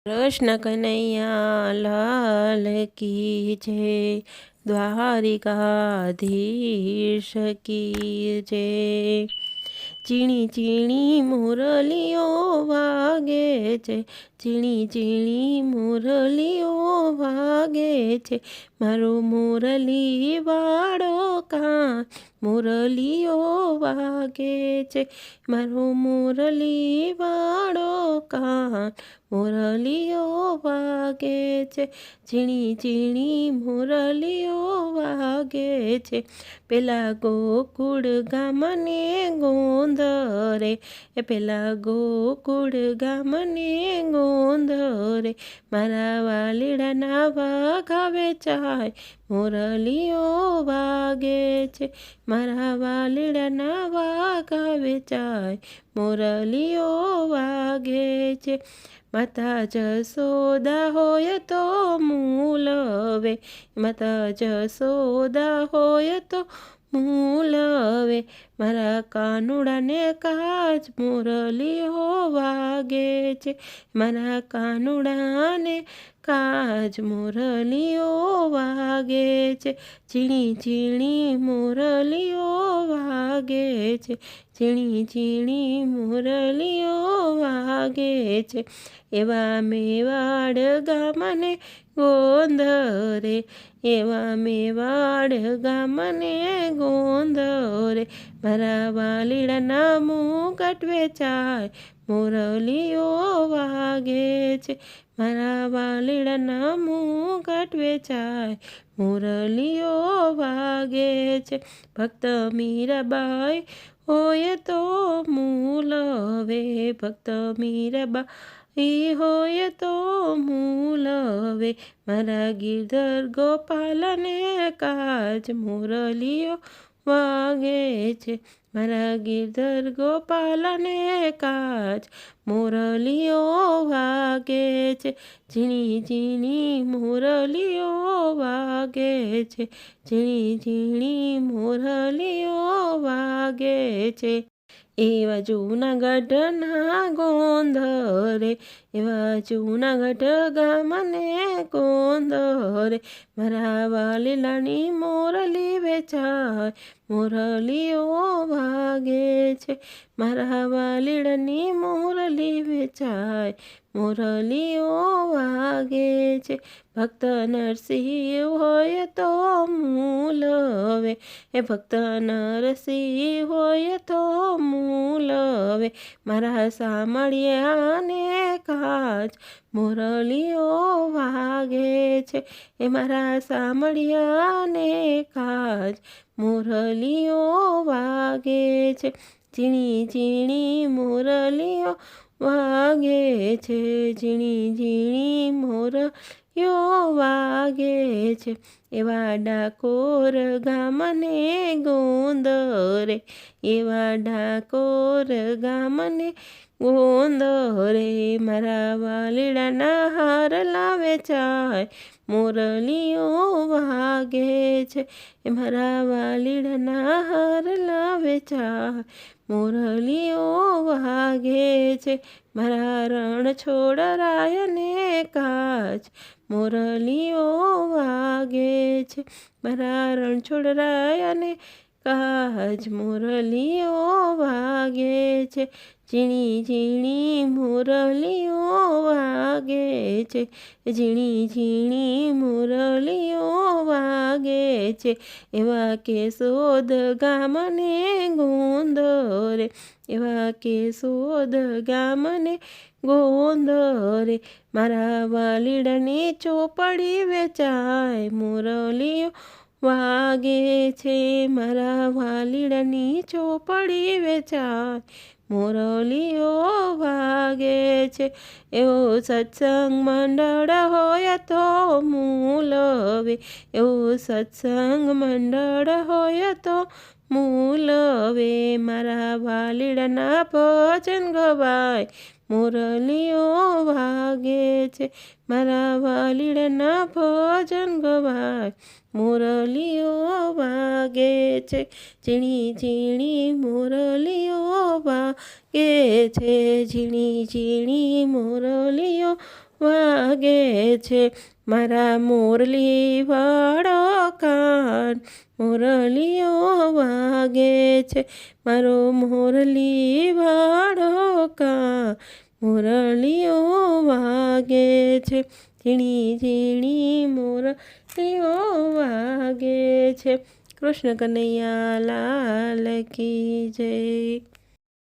कृष्ण कन्हैया लाल की जय। द्वारिकाधीश की जय। ઝીણી ઝીણી મુરલીઓ વાગે છે, ઝીણી ઝીણી મુરલીઓ વાગે છે, મારો મુરલી વાળો કાન મુરલીઓ વાગે છે, મારો મુરલી વાળો કાન મુરલીઓ વાગે છે, ઝીણી ઝીણી મુરલીઓ વાગે છે, પેલા ગોકુળ ગામને ગોંધરે, પેલા ગોકુળ ગામને ગોંધરે, મારા વાલીડાના વાઘાવે ચાય મુરલીઓ વાગે છે, મારા વાલીડાના વાઘાવે ચાય મુરલીઓ વાગે છે, માતા જસોદા હોય તો મૂલવે, માતા જસોદા હોય તો મૂલવે, મારા કાનુડાને કાચ મુરલીઓ વાગે છે, મારા કાનુડાને કાચ મુરલીઓ વાગે છે, ઝીણી ઝીણી મુરલીઓ વાગે છે, ઝીણી ઝીણી મુરલીઓ વાગે છે, એવા મેવાડ ગામને ગોંધરે, એવા મેવાડ ગામને ગોંધરે, મારા વાલીડાના મુગટ વેચાય મુરલીઓ વાગે છે, મારા વાલીડાના મુગટ વેચાય મુરલીઓ વાગે છે, ભક્ત મીરાબાઈ હોય તો મૂલવે, ભક્ત મીરાબાઈ હોય તો મૂલવે, મારા ગિરધર ગોપાલને કાચ મુરલીઓ વાગે છે, મારા ગિરધર ગોપાલને કાચ મુરલીઓ વાગે છે, ઝીણી ઝીણી મુરલીઓ વાગે છે, ઝીણી ઝીણી મુરલીઓ વાગે છે, એવા જૂનાગઢના ગોંધરે, એવા જૂનાગઢ ગામને ગોંધરે, મારા વાલીલાની મોરલી વેચાય મુરલીઓ વાગે છે, મારા વાલીડાની મોરલી વેચાય મુરલીઓ વાગે છે, ભક્ત નરસિંહ હોય તો મૂલવે, એ ભક્ત નરસિંહ હોય તો મૂલવે, મારા સામળિયાને કાચ મુરલીઓ વાગે છે, એ મારા સામળિયાને કાચ મુરલીઓ વાગે છે, ઝીણી ઝીણી મુરલીઓ વાગે છે, ઝીણી ઝીણી મુરલીઓ વાગે છે, એવા ડાકોર ગામને ગોંધરે, એવા ડાકોર ગામને ગોંધરે, મારા વાલીડાના હાર લાવે ચાય મુરલીઓ વાગે છે, એ મારા વાલીડાના હાર લાવે ચાય મુરલીઓ વાગે છે, મારા રણ છોડરાયને કાચ મુરલીઓ વાગે છે, મારા રણ છોડરાયને કાચ મુરલીઓ વાગે છે, ઝીણી ઝીણી મુરલીઓ વાગે છે, ઝીણી ઝીણી મુરલીઓ વાગે છે, એવા કેશોદ ગામને ગોંધરે, એવા કેશોદ ગામને ગોંધરે, મારા વાલીડાની ચોપડી વેચાય મુરલીઓ વાગે છે, મારા વાલીડાની ચોપડી વેચાય મુરલીઓ વાગે છે, એવો સત્સંગ મંડળ હોય તો મૂલવે, એવો સત્સંગ મંડળ હોય તો મૂલવે, મારા વાલીડાના ભજન ગવાય મુરલીઓ વાગે છે, મારા વાલીડાના ભજન ગવાય મુરલીઓ વાગે છે, ઝીણી ઝીણી મુરલીઓ વાગે છે, ઝીણી ઝીણી મુરલીઓ વાગે છે. મારા મુરલી વાળો કાન મુરલીઓ વાગે છે. મારો મુરલી વાળો કાન મુરલીઓ વાગે છે. ઝીણી ઝીણી મુરલીઓ વાગે છે. કૃષ્ણ કનૈયા લાલ કી જય.